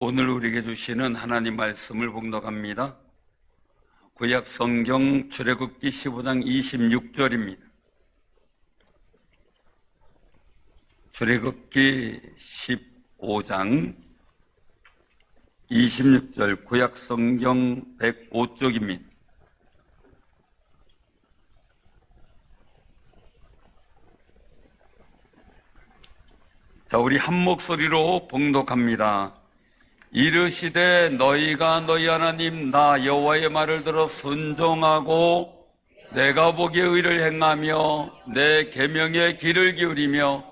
오늘 우리에게 주시는 하나님 말씀을 봉독합니다. 구약 성경 출애굽기 15장 26절입니다. 출애굽기 15장 26절 구약 성경 105쪽입니다. 자, 우리 한 목소리로 봉독합니다. 이르시되 너희가 너희 하나님 나 여호와의 말을 들어 순종하고 내가 보기에 의를 행하며 내 계명에 귀를 기울이며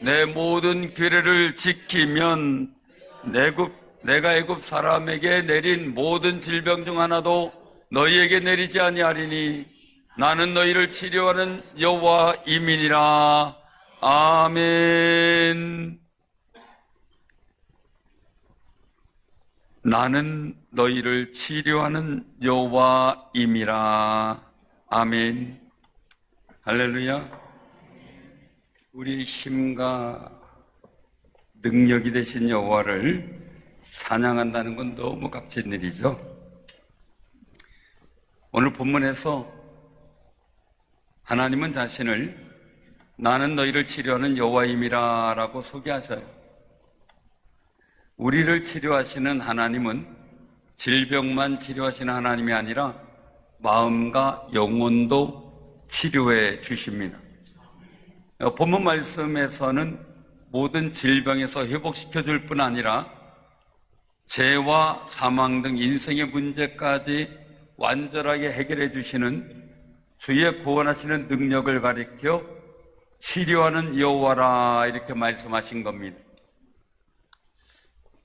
내 모든 규례를 지키면 내가 애굽 사람에게 내린 모든 질병 중 하나도 너희에게 내리지 아니하리니 나는 너희를 치료하는 여호와임이니라. 아멘. 나는 너희를 치료하는 여호와임이라. 아멘. 할렐루야. 우리 힘과 능력이 되신 여호와를 찬양한다는 건 너무 값진 일이죠. 오늘 본문에서 하나님은 자신을 나는 너희를 치료하는 여호와임이라 라고 소개하셔요. 우리를 치료하시는 하나님은 질병만 치료하시는 하나님이 아니라 마음과 영혼도 치료해 주십니다. 본문 말씀에서는 모든 질병에서 회복시켜 줄 뿐 아니라 죄와 사망 등 인생의 문제까지 완전하게 해결해 주시는 주의 구원하시는 능력을 가리켜 치료하는 여호와라 이렇게 말씀하신 겁니다.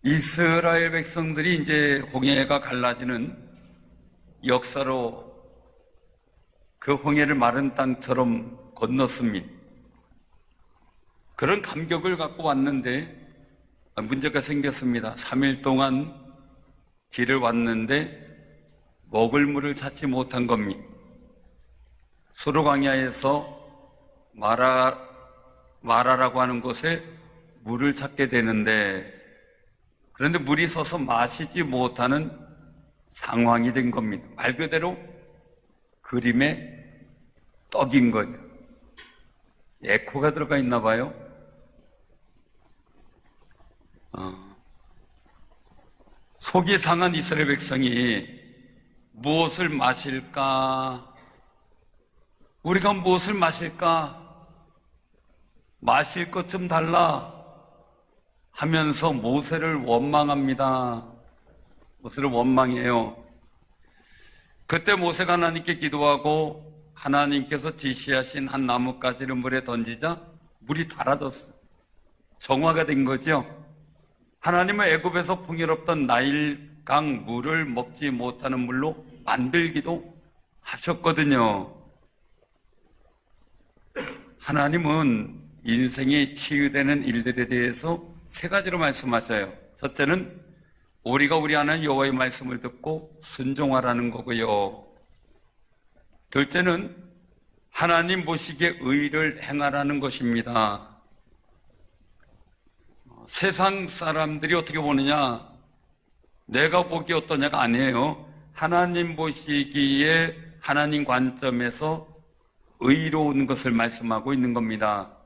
이스라엘 백성들이 이제 홍해가 갈라지는 역사로 그 홍해를 마른 땅처럼 건넜습니다. 그런 감격을 갖고 왔는데 문제가 생겼습니다. 3일 동안 길을 왔는데 먹을 물을 찾지 못한 겁니다. 수르광야에서 마라라고 하는 곳에 물을 찾게 되는데 그런데 물이 서서 마시지 못하는 상황이 된 겁니다. 말 그대로 그림의 떡인 거죠. 에코가 들어가 있나 봐요. 속이 상한 이스라엘 백성이 무엇을 마실까? 우리가 무엇을 마실까? 마실 것 좀 달라 하면서 모세를 원망합니다. 모세를 원망해요. 그때 모세가 하나님께 기도하고 하나님께서 지시하신 한 나뭇가지를 물에 던지자 물이 달아졌어요. 정화가 된 거죠. 하나님은 애굽에서 풍요롭던 나일강 물을 먹지 못하는 물로 만들기도 하셨거든요. 하나님은 인생이 치유되는 일들에 대해서 세 가지로 말씀하셔요. 첫째는 우리가 우리 하나님 여호와의 말씀을 듣고 순종하라는 거고요. 둘째는 하나님 보시기에 의를 행하라는 것입니다. 세상 사람들이 어떻게 보느냐, 내가 보기에 어떠냐가 아니에요. 하나님 보시기에 하나님 관점에서 의로운 것을 말씀하고 있는 겁니다.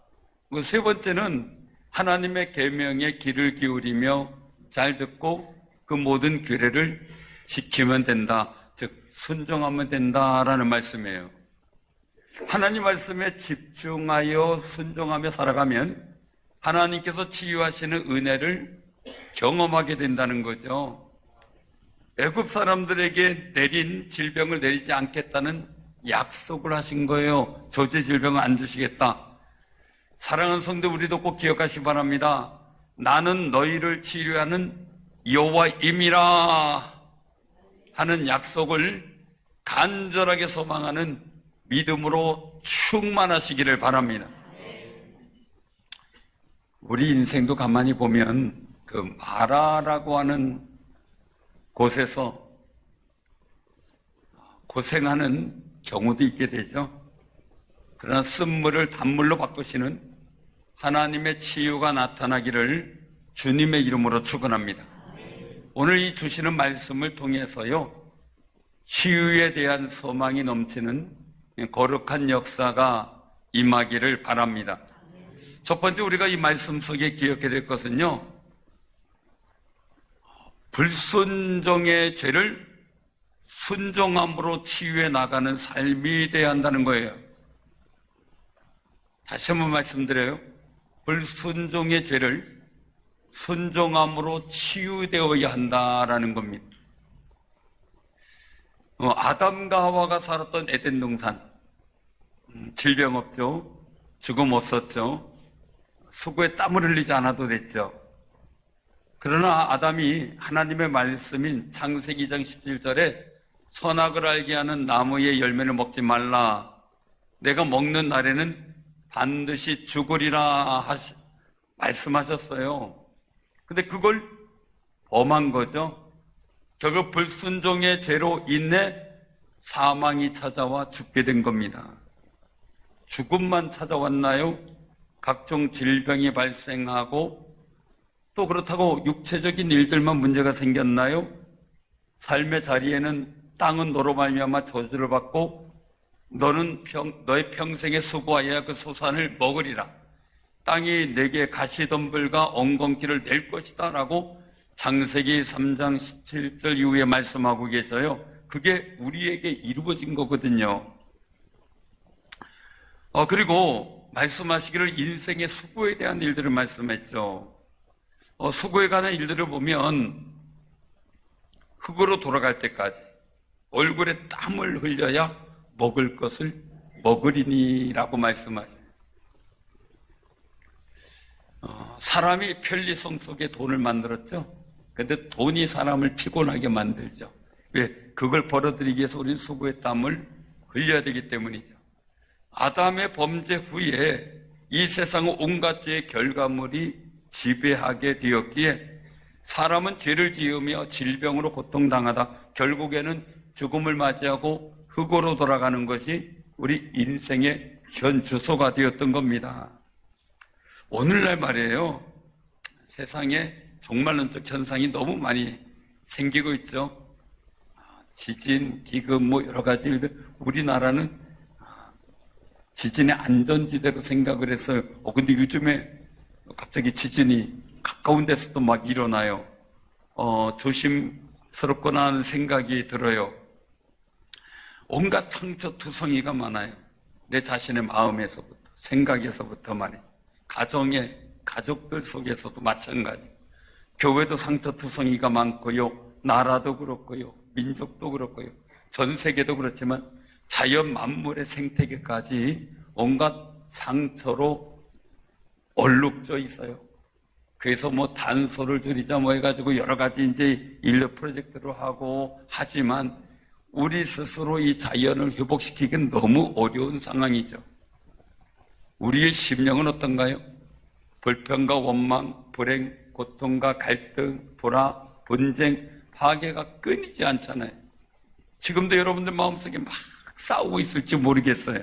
세 번째는 하나님의 계명에 귀를 기울이며 잘 듣고 그 모든 규례를 지키면 된다. 즉 순종하면 된다라는 말씀이에요. 하나님 말씀에 집중하여 순종하며 살아가면 하나님께서 치유하시는 은혜를 경험하게 된다는 거죠. 애굽 사람들에게 내린 질병을 내리지 않겠다는 약속을 하신 거예요. 저주의 질병을 안 주시겠다. 사랑하는 성도, 우리도 꼭 기억하시기 바랍니다. 나는 너희를 치료하는 여호와임이라 하는 약속을 간절하게 소망하는 믿음으로 충만하시기를 바랍니다. 우리 인생도 가만히 보면 그 마라라고 하는 곳에서 고생하는 경우도 있게 되죠. 그러나 쓴물을 단물로 바꾸시는 하나님의 치유가 나타나기를 주님의 이름으로 축원합니다. 오늘 이 주시는 말씀을 통해서요, 치유에 대한 소망이 넘치는 거룩한 역사가 임하기를 바랍니다. 첫 번째 우리가 이 말씀 속에 기억해야 될 것은요, 불순종의 죄를 순종함으로 치유해 나가는 삶이 되어야 한다는 거예요. 다시 한번 말씀드려요. 불순종의 죄를 순종함으로 치유되어야 한다라는 겁니다. 아담과 하와가 살았던 에덴 동산, 질병 없죠, 죽음 없었죠, 수고에 땀을 흘리지 않아도 됐죠. 그러나 아담이 하나님의 말씀인 창세기 2장 17절에 선악을 알게 하는 나무의 열매를 먹지 말라, 내가 먹는 날에는 반드시 죽으리라 말씀하셨어요. 근데 그걸 범한 거죠. 결국 불순종의 죄로 인해 사망이 찾아와 죽게 된 겁니다. 죽음만 찾아왔나요? 각종 질병이 발생하고 또 그렇다고 육체적인 일들만 문제가 생겼나요? 삶의 자리에는 땅은 너로 말미암아 저주를 받고 너는 너의 평생에 수고하여야 그 소산을 먹으리라. 땅이 내게 가시덤불과 엉겅퀴를 낼 것이다 라고 창세기 3장 17절 이후에 말씀하고 계셔요. 그게 우리에게 이루어진 거거든요. 그리고 말씀하시기를 인생의 수고에 대한 일들을 말씀했죠. 수고에 관한 일들을 보면 흙으로 돌아갈 때까지 얼굴에 땀을 흘려야 먹을 것을 먹으리니 라고 말씀하세요. 사람이 편리성 속에 돈을 만들었죠. 근데 돈이 사람을 피곤하게 만들죠. 왜? 그걸 벌어들이기 위해서 우리는 수고의 땀을 흘려야 되기 때문이죠. 아담의 범죄 후에 이 세상의 온갖 죄의 결과물이 지배하게 되었기에 사람은 죄를 지으며 질병으로 고통당하다 결국에는 죽음을 맞이하고 흙으로 돌아가는 것이 우리 인생의 현 주소가 되었던 겁니다. 오늘날 말이에요, 세상에 종말론적 현상이 너무 많이 생기고 있죠. 지진, 기금 뭐 여러 가지 일들. 우리나라는 지진의 안전지대로 생각을 했어요. 근데 요즘에 갑자기 지진이 가까운 데서도 막 일어나요. 조심스럽구나 하는 생각이 들어요. 온갖 상처투성이가 많아요. 내 자신의 마음에서부터, 생각에서부터 말이죠. 가정의, 가족들 속에서도 마찬가지. 교회도 상처투성이가 많고요. 나라도 그렇고요. 민족도 그렇고요. 전 세계도 그렇지만 자연 만물의 생태계까지 온갖 상처로 얼룩져 있어요. 그래서 뭐 단소를 줄이자 뭐 해가지고 여러 가지 이제 인력 프로젝트를 하고 하지만 우리 스스로 이 자연을 회복시키기는 너무 어려운 상황이죠. 우리의 심령은 어떤가요? 불평과 원망, 불행, 고통과 갈등, 불화, 분쟁, 파괴가 끊이지 않잖아요. 지금도 여러분들 마음속에 막 싸우고 있을지 모르겠어요.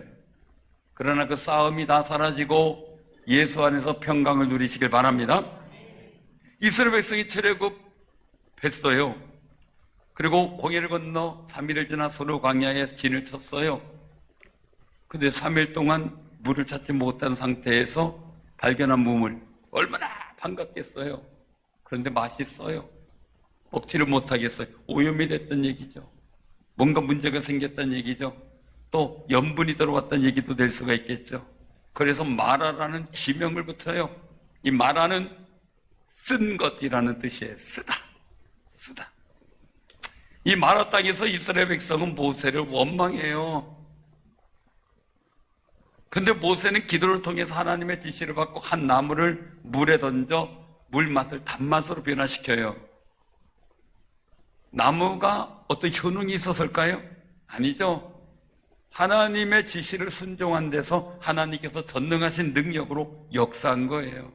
그러나 그 싸움이 다 사라지고 예수 안에서 평강을 누리시길 바랍니다. 이스라엘 백성이 출애굽했어요. 그리고 홍해를 건너 3일을 지나 수르 광야에 진을 쳤어요. 근데 3일 동안 물을 찾지 못한 상태에서 발견한 무물, 얼마나 반갑겠어요. 그런데 맛있어요. 먹지를 못하겠어요. 오염이 됐던 얘기죠. 뭔가 문제가 생겼다는 얘기죠. 또 염분이 들어왔다는 얘기도 될 수가 있겠죠. 그래서 마라라는 지명을 붙여요. 이 마라는 쓴 것이라는 뜻이에요. 쓰다. 이 마라 땅에서 이스라엘 백성은 모세를 원망해요. 근데 모세는 기도를 통해서 하나님의 지시를 받고 한 나무를 물에 던져 물맛을 단맛으로 변화시켜요. 나무가 어떤 효능이 있었을까요? 아니죠. 하나님의 지시를 순종한 데서 하나님께서 전능하신 능력으로 역사한 거예요.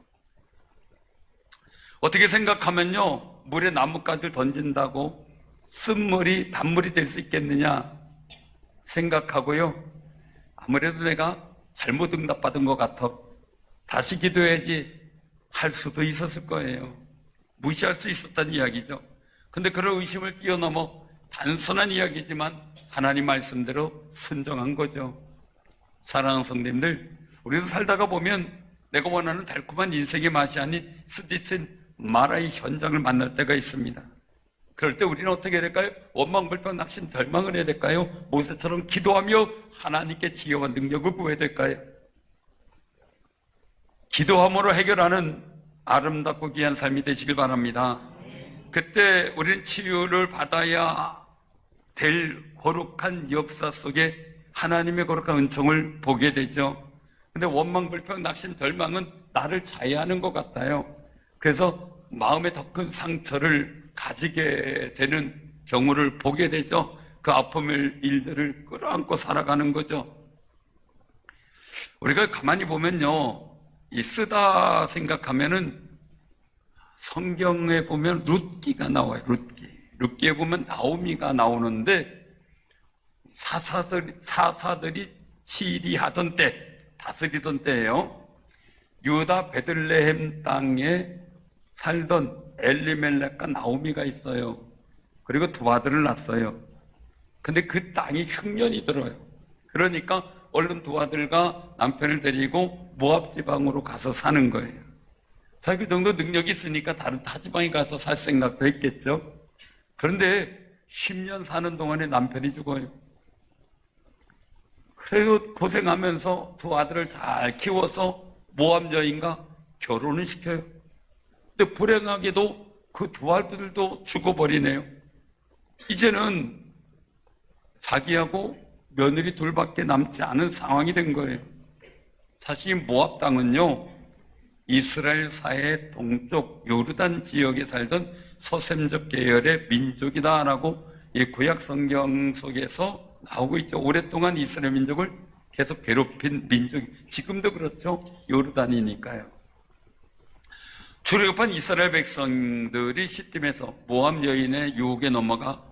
어떻게 생각하면요, 물에 나뭇가지를 던진다고 쓴물이 단물이 될 수 있겠느냐 생각하고요, 아무래도 내가 잘못 응답받은 것 같아 다시 기도해야지 할 수도 있었을 거예요. 무시할 수 있었다는 이야기죠. 근데 그런 의심을 뛰어넘어 단순한 이야기지만 하나님 말씀대로 순종한 거죠. 사랑하는 성도님들, 우리도 살다가 보면 내가 원하는 달콤한 인생의 맛이 아닌 스디슨 마라의 현장을 만날 때가 있습니다. 그럴 때 우리는 어떻게 해야 될까요? 원망불평 낙심 절망을 해야 될까요? 모세처럼 기도하며 하나님께 지혜와 능력을 구해야 될까요? 기도함으로 해결하는 아름답고 귀한 삶이 되시길 바랍니다. 그때 우리는 치유를 받아야 될 거룩한 역사 속에 하나님의 거룩한 은총을 보게 되죠. 근데 원망불평 낙심 절망은 나를 자해하는 것 같아요. 그래서 마음에 더 큰 상처를 가지게 되는 경우를 보게 되죠. 그 아픔의 일들을 끌어안고 살아가는 거죠. 우리가 가만히 보면요, 이 쓰다 생각하면은 성경에 보면 룻기가 나와요. 룻기에 보면 나오미가 나오는데 사사들이 치리하던 때, 다스리던 때예요. 유다 베들레헴 땅에 살던 엘리멜렉과 나오미가 있어요. 그리고 두 아들을 낳았어요. 근데 그 땅이 흉년이 들어요. 그러니까 얼른 두 아들과 남편을 데리고 모압 지방으로 가서 사는 거예요. 자, 그 정도 능력이 있으니까 다른 타 지방에 가서 살 생각도 했겠죠. 그런데 10년 사는 동안에 남편이 죽어요. 그래도 고생하면서 두 아들을 잘 키워서 모압 여인과 결혼을 시켜요. 근데 불행하게도 그 두 아들도 죽어버리네요. 이제는 자기하고 며느리 둘밖에 남지 않은 상황이 된 거예요. 사실 모압 땅은요, 이스라엘 사해 동쪽 요르단 지역에 살던 서셈적 계열의 민족이다라고 이 구약 성경 속에서 나오고 있죠. 오랫동안 이스라엘 민족을 계속 괴롭힌 민족, 지금도 그렇죠. 요르단이니까요. 출애굽한 이스라엘 백성들이 시딤에서 모압 여인의 유혹에 넘어가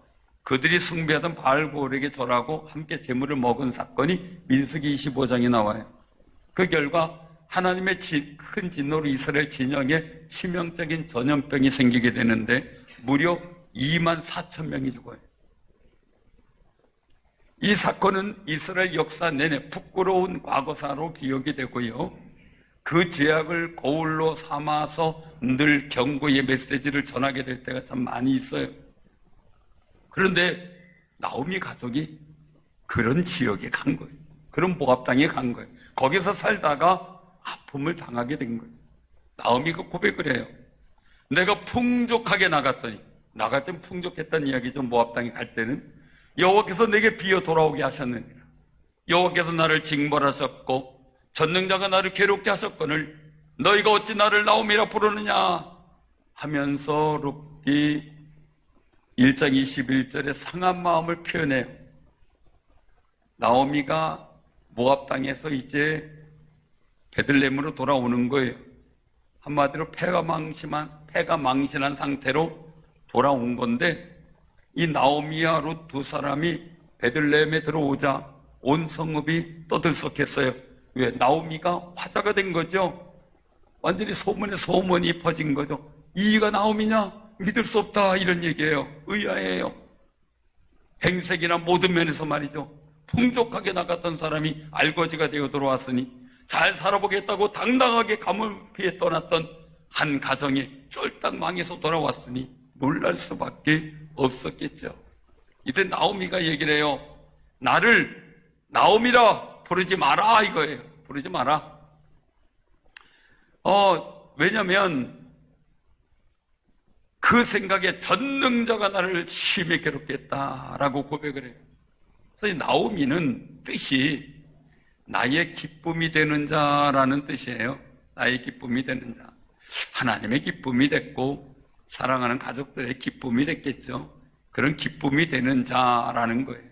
그들이 숭배하던 바알고올에게 절하고 함께 제물을 먹은 사건이 민수기 25장에 나와요. 그 결과 하나님의 큰 진노로 이스라엘 진영에 치명적인 전염병이 생기게 되는데 무려 2만 4천 명이 죽어요. 이 사건은 이스라엘 역사 내내 부끄러운 과거사로 기억이 되고요. 그 죄악을 거울로 삼아서 늘 경고의 메시지를 전하게 될 때가 참 많이 있어요. 그런데 나오미 가족이 그런 지역에 간 거예요. 그런 모압 땅에 간 거예요. 거기서 살다가 아픔을 당하게 된 거죠. 나오미가 고백을 해요. 내가 풍족하게 나갔더니, 나갈 땐 풍족했다는 이야기죠. 모압 땅에 갈 때는 여호와께서 내게 비어 돌아오게 하셨느니라. 여호와께서 나를 징벌하셨고 전능자가 나를 괴롭게 하셨거늘 너희가 어찌 나를 나오미라 부르느냐 하면서 룻기 1장 21절에 상한 마음을 표현해요. 나오미가 모압 땅에서 이제 베들레헴으로 돌아오는 거예요. 한마디로 패가 망신한 상태로 돌아온 건데, 이 나오미와 룻 두 사람이 베들레헴에 들어오자 온 성읍이 떠들썩했어요. 왜? 나오미가 화자가 된 거죠. 완전히 소문에 소문이 퍼진 거죠. 이가 나오미냐? 믿을 수 없다, 이런 얘기예요. 의아해요. 행색이나 모든 면에서 말이죠. 풍족하게 나갔던 사람이 알거지가 되어 들어왔으니, 잘 살아보겠다고 당당하게 가문 피해 떠났던 한 가정이 쫄딱 망해서 돌아왔으니 놀랄 수밖에 없었겠죠. 이때 나오미가 얘기를 해요. 나를 나오미라 부르지 마라, 이거예요. 부르지 마라. 왜냐면 그 생각에 전능자가 나를 심히 괴롭겠다라고 고백을 해요. 그래서 이 나오미는 뜻이 나의 기쁨이 되는 자라는 뜻이에요. 나의 기쁨이 되는 자. 하나님의 기쁨이 됐고 사랑하는 가족들의 기쁨이 됐겠죠. 그런 기쁨이 되는 자라는 거예요.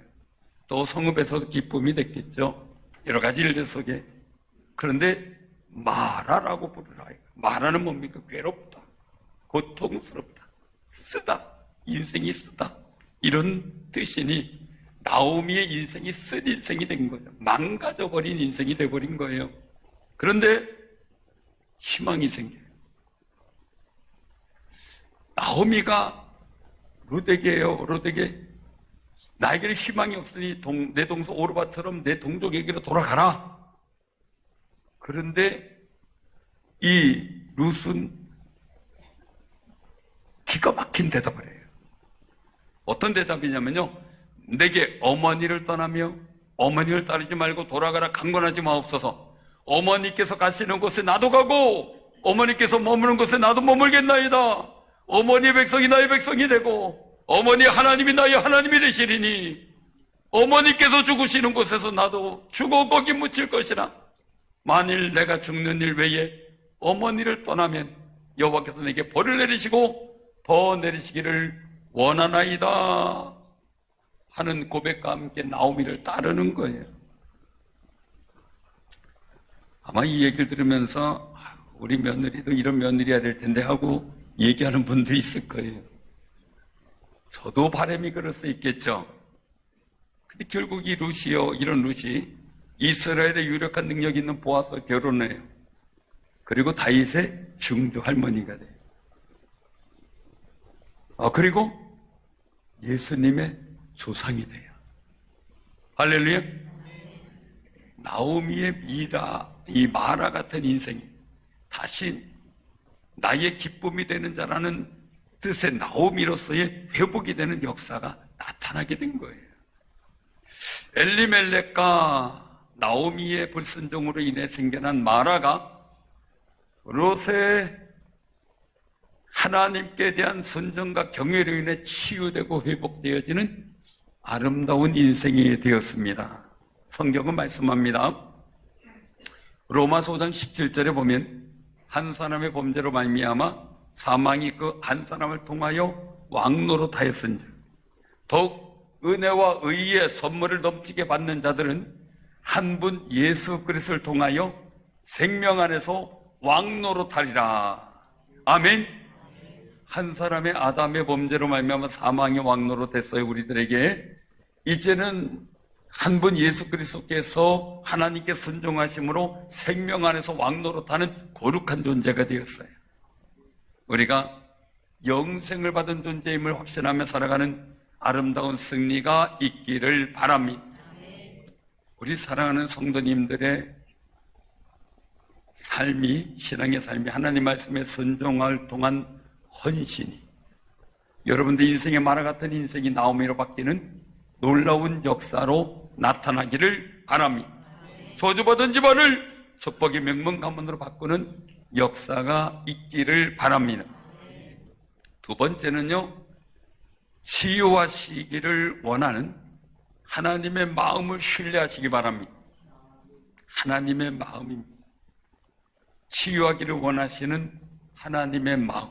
또 성읍에서도 기쁨이 됐겠죠. 여러 가지 일들 속에. 그런데 마라라고 부르라. 마라는 뭡니까? 괴롭다, 고통스럽다, 쓰다, 인생이 쓰다, 이런 뜻이니 나오미의 인생이 쓴 인생이 된 거죠. 망가져버린 인생이 돼버린 거예요. 그런데 희망이 생겨요. 나오미가 로데게예요. 로데게. 나에게는 희망이 없으니 내 동서 오르바처럼 내 동족에게로 돌아가라. 그런데 이 룻은 기가 막힌 대답을 해요. 어떤 대답이냐면요, 내게 어머니를 떠나며 어머니를 따르지 말고 돌아가라 강권하지 마옵소서. 어머니께서 가시는 곳에 나도 가고 어머니께서 머무는 곳에 나도 머물겠나이다. 어머니의 백성이 나의 백성이 되고 어머니 하나님이 나의 하나님이 되시리니 어머니께서 죽으시는 곳에서 나도 죽어 거기 묻힐 것이라. 만일 내가 죽는 일 외에 어머니를 떠나면 여호와께서 내게 벌을 내리시고 더 내리시기를 원하나이다 하는 고백과 함께 나오미를 따르는 거예요. 아마 이 얘기를 들으면서 우리 며느리도 이런 며느리야 될 텐데 하고 얘기하는 분들이 있을 거예요. 저도 바람이 그럴 수 있겠죠. 근데 결국 이 룻이요, 이런 룻이 이스라엘의 유력한 능력 있는 보아스와 결혼을 해요. 그리고 다윗의 증조 할머니가 돼요. 그리고 예수님의 조상이 돼요. 할렐루야. 나오미의 이 마라 같은 인생이 다시 나의 기쁨이 되는 자라는 뜻의 나오미로서의 회복이 되는 역사가 나타나게 된 거예요. 엘리멜렉과 나오미의 불순종으로 인해 생겨난 마라가 롯의 하나님께 대한 순종과 경외로 인해 치유되고 회복되어지는 아름다운 인생이 되었습니다. 성경은 말씀합니다. 로마서 5장 17절에 보면 한 사람의 범죄로 말미암아 사망이 그 한 사람을 통하여 왕노릇하였은즉 더욱 은혜와 의의 선물을 넘치게 받는 자들은 한 분 예수 그리스도를 통하여 생명 안에서 왕노릇하리라. 아멘. 한 사람의 아담의 범죄로 말미암아 사망의 왕노릇했어요. 우리들에게 이제는 한 분 예수 그리스도께서 하나님께 순종하심으로 생명 안에서 왕노릇하는 거룩한 존재가 되었어요. 우리가 영생을 받은 존재임을 확신하며 살아가는 아름다운 승리가 있기를 바랍니다. 우리 사랑하는 성도님들의 삶이, 신앙의 삶이 하나님 말씀에 순종할 동안 헌신이, 여러분들 인생의 만화 같은 인생이 나오미로 바뀌는 놀라운 역사로 나타나기를 바랍니다. 저주받은 집안을 축복의 명문 가문으로 바꾸는 역사가 있기를 바랍니다. 두 번째는요, 치유하시기를 원하는 하나님의 마음을 신뢰하시기 바랍니다. 하나님의 마음입니다. 치유하기를 원하시는 하나님의 마음,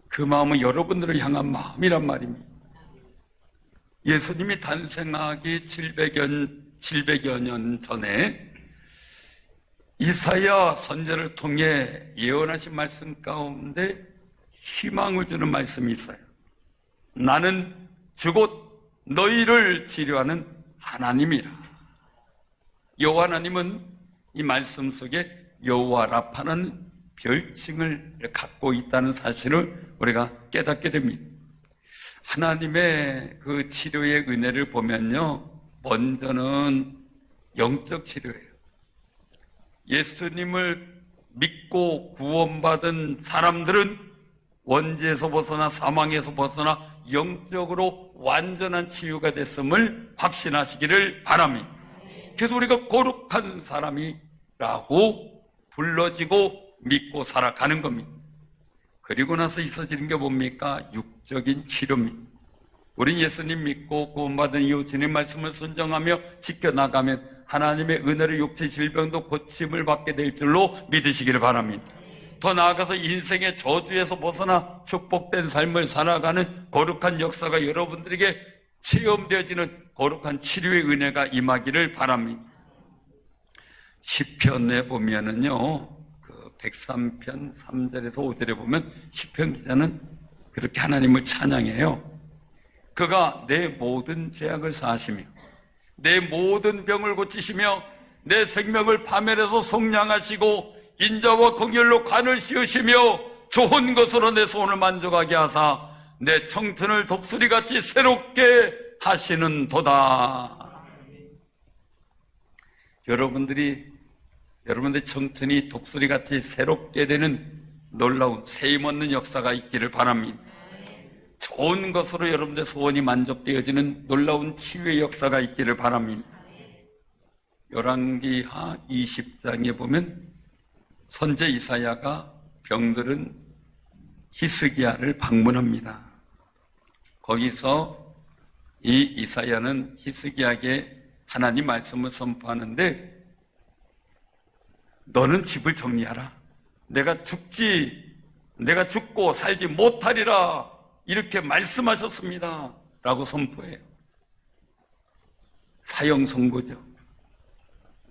그 마음은 여러분들을 향한 마음이란 말입니다. 예수님이 탄생하기 700여 년 전에 이사야 선지자를 통해 예언하신 말씀 가운데 희망을 주는 말씀이 있어요. 나는 주곧 너희를 치료하는 하나님이라. 여호와 하나님은 이 말씀 속에 여호와 라파는 별칭을 갖고 있다는 사실을 우리가 깨닫게 됩니다. 하나님의 그 치료의 은혜를 보면요, 먼저는 영적 치료예요. 예수님을 믿고 구원받은 사람들은 원죄에서 벗어나 사망에서 벗어나 영적으로 완전한 치유가 됐음을 확신하시기를 바랍니다. 그래서 우리가 거룩한 사람이라고 불러지고 믿고 살아가는 겁니다. 그리고 나서 있어지는 게 뭡니까? 육적인 치료입니다. 우린 예수님 믿고 구원받은 이후 주님 말씀을 순종하며 지켜나가면 하나님의 은혜로 육체 질병도 고침을 받게 될 줄로 믿으시기를 바랍니다. 더 나아가서 인생의 저주에서 벗어나 축복된 삶을 살아가는 거룩한 역사가 여러분들에게 체험되어지는 거룩한 치료의 은혜가 임하기를 바랍니다. 시편에 보면은요, 103편 3절에서 5절에 보면 시편 기자는 그렇게 하나님을 찬양해요. 그가 내 모든 죄악을 사하시며 내 모든 병을 고치시며 내 생명을 파멸해서 속량하시고 인자와 긍휼로 관을 씌우시며 좋은 것으로 내 소원을 만족하게 하사 내 청춘을 독수리같이 새롭게 하시는도다. 여러분들의 청춘이 독수리같이 새롭게 되는 놀라운 세임없는 역사가 있기를 바랍니다. 좋은 것으로 여러분들의 소원이 만족되어지는 놀라운 치유의 역사가 있기를 바랍니다. 열왕기하 20장에 보면 선지 이사야가 병들은 히스기야를 방문합니다. 거기서 이 이사야는 히스기야에게 하나님 말씀을 선포하는데, 너는 집을 정리하라. 내가 죽고 살지 못하리라. 이렇게 말씀하셨습니다. 라고 선포해요. 사형 선고죠.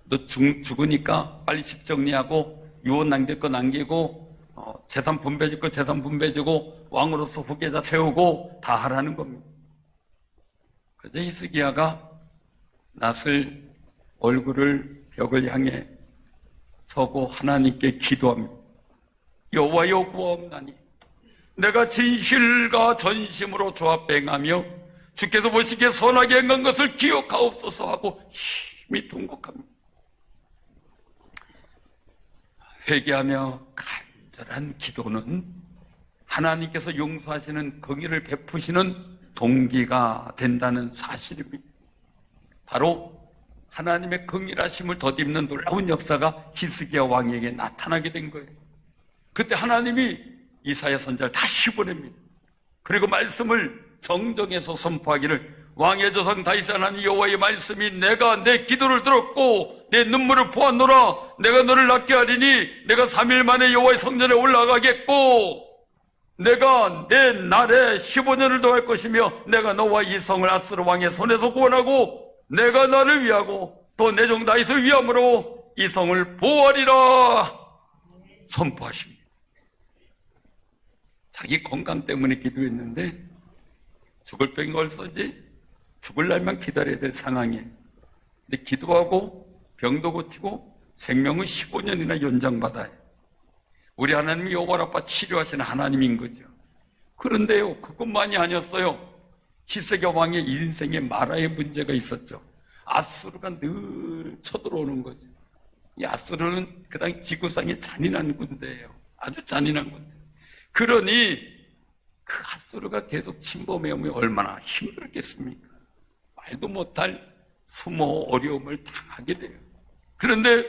너 죽으니까 빨리 집 정리하고 유언 남길 거 남기고 재산 분배줄 거 재산 분배주고 왕으로서 후계자 세우고 다 하라는 겁니다. 그래서 히스기야가 낯을 얼굴을 벽을 향해 서고 하나님께 기도합니다. 여호와여 구하옵나니 내가 진실과 전심으로 조합행하며 주께서 보시기에 선하게 행한 것을 기억하옵소서 하고 힘이 통곡합니다. 회개하며 간절한 기도는 하나님께서 용서하시는 긍휼을 베푸시는 동기가 된다는 사실입니다. 바로 하나님의 긍휼하심을 덧입는 놀라운 역사가 히스기야 왕에게 나타나게 된 거예요. 그때 하나님이 이사야 선지자를 다시 보냅니다. 그리고 말씀을 정정해서 선포하기를, 왕의 조상 다윗의 하나님 여호와의 말씀이 내가 내 기도를 들었고 내 눈물을 보았노라. 내가 너를 낫게 하리니 내가 3일 만에 여호와의 성전에 올라가겠고 내가 내 날에 15년을 더할 것이며 내가 너와 이 성을 아스르 왕의 손에서 구원하고 내가 나를 위하고 또 내 종 다윗을 위함으로 이 성을 보호하리라 선포하십니다. 자기 건강 때문에 기도했는데 죽을 병이 얼서지 죽을 날만 기다려야 될 상황이에요. 근데 기도하고 병도 고치고 생명은 15년이나 연장받아요. 우리 하나님이 여호와라빠 치료하시는 하나님인 거죠. 그런데요, 그것만이 아니었어요. 히스기야 왕의 인생에 마라의 문제가 있었죠. 아수르가 늘 쳐들어오는 거죠. 이 아수르는 그 당시 지구상의 잔인한 군대예요. 아주 잔인한 군대. 그러니 그 아수르가 계속 침범해오면 얼마나 힘들겠습니까? 말도 못할 수모 어려움을 당하게 돼요. 그런데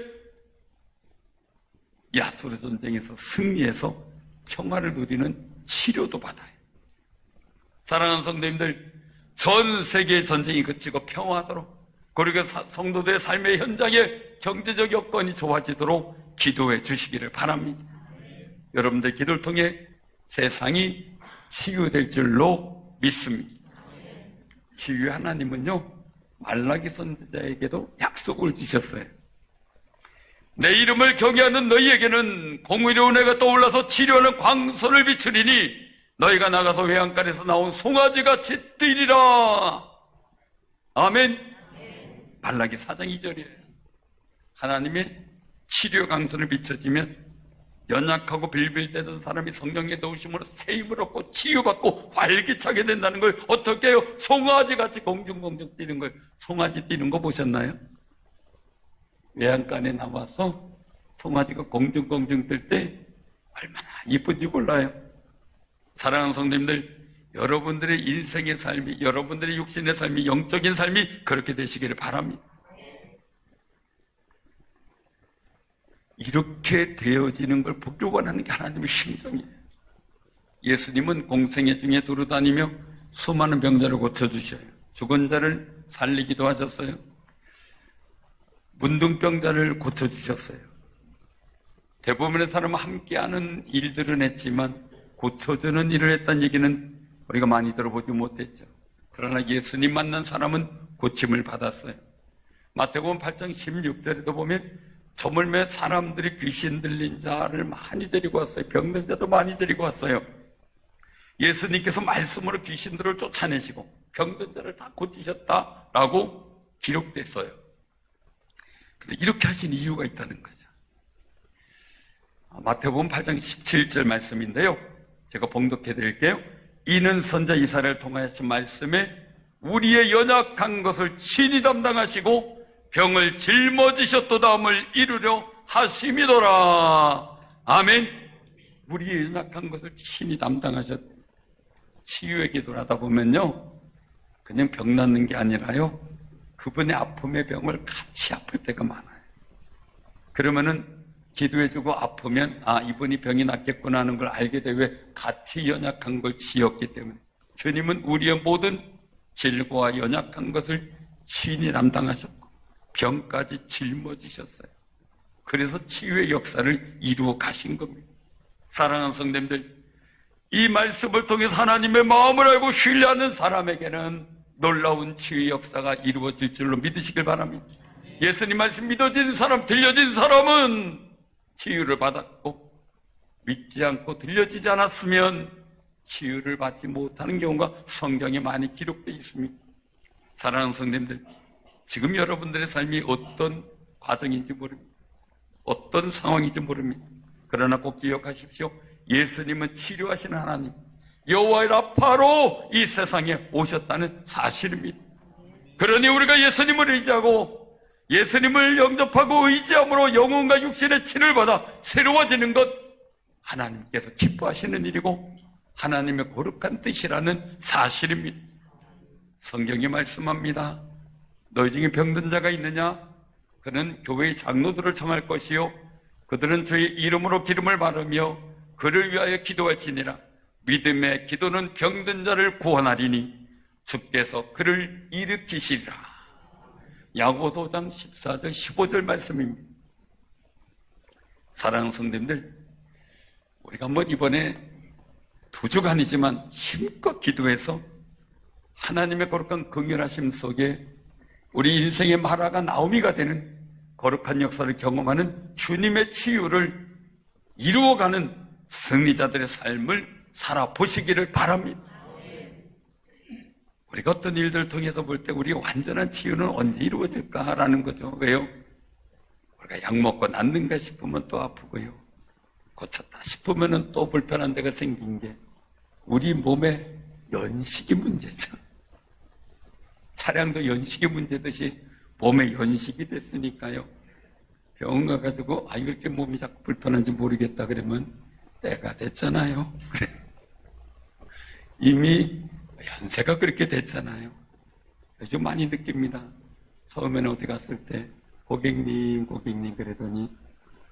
이 아수르 전쟁에서 승리해서 평화를 누리는 치료도 받아요. 사랑하는 성도님들, 전 세계의 전쟁이 그치고 평화하도록, 그리고 성도들의 삶의 현장에 경제적 여건이 좋아지도록 기도해 주시기를 바랍니다. 여러분들 기도를 통해 세상이 치유될 줄로 믿습니다. 치유의 하나님은요, 말라기 선지자에게도 약속을 주셨어요. 내 이름을 경외하는 너희에게는 공의로운 은혜가 떠올라서 치료하는 광선을 비추리니 너희가 나가서 외양간에서 나온 송아지같이 뛰리라. 아멘. 말라기 4장 2절이에요. 하나님의 치료 광선을 비춰지면 연약하고 빌빌대던 사람이 성령의 도우심으로 세임을 얻고 치유받고 활기차게 된다는 걸 어떻게 해요? 송아지같이 공중공중 뛰는 거예요. 송아지 뛰는 거 보셨나요? 외양간에 나와서 송아지가 공중공중 뛸 때 얼마나 이쁜지 몰라요. 사랑하는 성도님들, 여러분들의 인생의 삶이, 여러분들의 육신의 삶이, 영적인 삶이 그렇게 되시기를 바랍니다. 이렇게 되어지는 걸 보기를 원하는 게 하나님의 심정이에요. 예수님은 공생애 중에 두루다니며 수많은 병자를 고쳐주셔요. 죽은 자를 살리기도 하셨어요. 문둥병자를 고쳐주셨어요. 대부분의 사람은 함께하는 일들은 했지만 고쳐주는 일을 했다는 얘기는 우리가 많이 들어보지 못했죠. 그러나 예수님 만난 사람은 고침을 받았어요. 마태복음 8장 16절에도 보면 저물매 사람들이 귀신 들린 자를 많이 데리고 왔어요. 병든 자도 많이 데리고 왔어요. 예수님께서 말씀으로 귀신들을 쫓아내시고 병든 자를 다 고치셨다라고 기록됐어요. 근데 이렇게 하신 이유가 있다는 거죠. 마태복음 8장 17절 말씀인데요, 제가 봉독해 드릴게요. 이는 선자 이사야를 통하신 말씀에 우리의 연약한 것을 친히 담당하시고 병을 짊어지셨도다함을 이루려 하심이더라. 아멘. 우리의 연약한 것을 친히 담당하셨. 치유의 기도를 하다 보면요, 그냥 병 낫는 게 아니라요, 그분의 아픔의 병을 같이 아플 때가 많아요. 그러면은 기도해주고 아프면 이분이 병이 낫겠구나 하는 걸 알게 돼. 왜? 같이 연약한 걸 지었기 때문에. 주님은 우리의 모든 질고와 연약한 것을 친히 담당하셨고 병까지 짊어지셨어요. 그래서 치유의 역사를 이루어 가신 겁니다. 사랑하는 성도님들, 이 말씀을 통해서 하나님의 마음을 알고 신뢰하는 사람에게는 놀라운 치유의 역사가 이루어질 줄로 믿으시길 바랍니다. 예수님 말씀 믿어진 사람, 들려진 사람은 치유를 받았고, 믿지 않고 들려지지 않았으면 치유를 받지 못하는 경우가 성경에 많이 기록되어 있습니다. 사랑하는 성도님들, 지금 여러분들의 삶이 어떤 과정인지 모릅니다. 어떤 상황인지 모릅니다. 그러나 꼭 기억하십시오. 예수님은 치료하시는 하나님, 여호와 라파로 이 세상에 오셨다는 사실입니다. 그러니 우리가 예수님을 의지하고 예수님을 영접하고 의지함으로 영혼과 육신의 치료를 받아 새로워지는 것, 하나님께서 기뻐하시는 일이고 하나님의 거룩한 뜻이라는 사실입니다. 성경이 말씀합니다. 너희 중에 병든 자가 있느냐? 그는 교회의 장로들을 청할 것이요 그들은 주의 이름으로 기름을 바르며 그를 위하여 기도할지니라. 믿음의 기도는 병든 자를 구원하리니 주께서 그를 일으키시리라. 야고보서 5장 14절 15절 말씀입니다. 사랑하는 성도님들, 우리가 한번 이번에 2주간이지만 힘껏 기도해서 하나님의 거룩한 긍휼하심 속에 우리 인생의 마라가 나오미가 되는 거룩한 역사를 경험하는 주님의 치유를 이루어가는 승리자들의 삶을 살아보시기를 바랍니다. 우리가 어떤 일들을 통해서 볼 때 우리의 완전한 치유는 언제 이루어질까라는 거죠. 왜요? 우리가 약 먹고 낫는가 싶으면 또 아프고요, 고쳤다 싶으면 또 불편한 데가 생긴 게 우리 몸의 연식이 문제죠. 차량도 연식이 문제듯이 몸에 연식이 됐으니까요, 병원 가가지고 왜 이렇게 몸이 자꾸 불편한지 모르겠다 그러면 때가 됐잖아요. 그래. 이미 연세가 그렇게 됐잖아요. 요즘 많이 느낍니다. 처음에는 어디 갔을 때 고객님 그러더니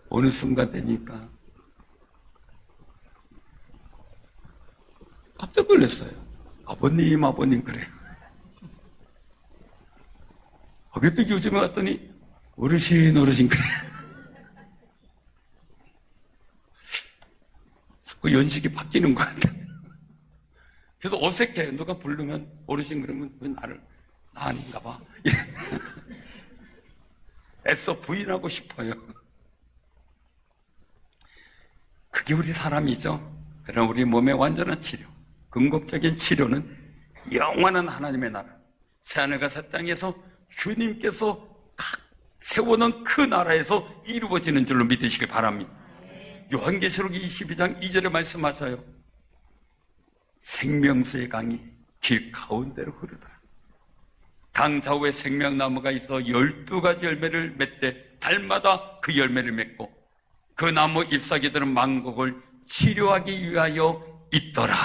어느 순간 되니까 깜짝 놀랐어요. 아버님 그래요. 그때 요즘에 갔더니 어르신 그래. 자꾸 연식이 바뀌는 것 같아요. 그래서 어색해. 누가 부르면 어르신 그러면 왜 나 아닌가 봐. 애써 부인하고 싶어요. 그게 우리 사람이죠. 그러나 우리 몸의 완전한 치료, 궁극적인 치료는 영원한 하나님의 나라, 새하늘과 새 땅에서 주님께서 세워놓은 그 나라에서 이루어지는 줄로 믿으시길 바랍니다. 요한계시록 22장 2절에 말씀하셔요. 생명수의 강이 길 가운데로 흐르더라. 강 좌우에 생명나무가 있어 12가지 열매를 맺되 달마다 그 열매를 맺고 그 나무 잎사귀들은 만국을 치료하기 위하여 있더라.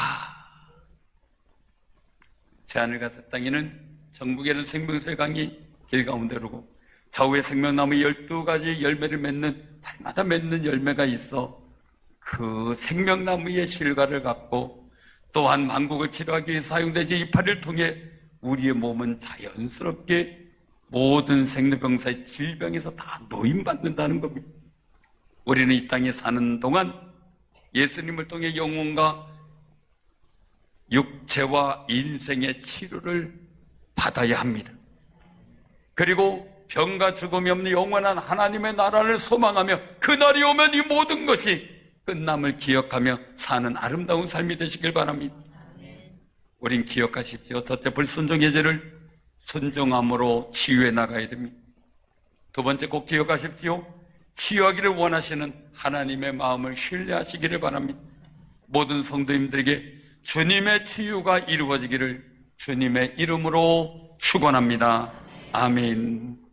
새하늘과 새 땅에는 전국에는 생명수의 강이 길 가운데 흐르고 좌우에 생명나무 12가지 열매를 맺는, 달마다 맺는 열매가 있어 그 생명나무의 실과를 갖고 또한 만국을 치료하기 위해 사용되지 이파리를 통해 우리의 몸은 자연스럽게 모든 생로병사의 질병에서 다 노임받는다는 겁니다. 우리는 이 땅에 사는 동안 예수님을 통해 영혼과 육체와 인생의 치료를 받아야 합니다. 그리고 병과 죽음이 없는 영원한 하나님의 나라를 소망하며 그날이 오면 이 모든 것이 끝남을 기억하며 사는 아름다운 삶이 되시길 바랍니다. 우린 기억하십시오. 첫째, 불순종의 죄를 순종함으로 치유해 나가야 됩니다. 두 번째, 꼭 기억하십시오. 치유하기를 원하시는 하나님의 마음을 신뢰하시기를 바랍니다. 모든 성도님들에게 주님의 치유가 이루어지기를 주님의 이름으로 축원합니다. 아멘.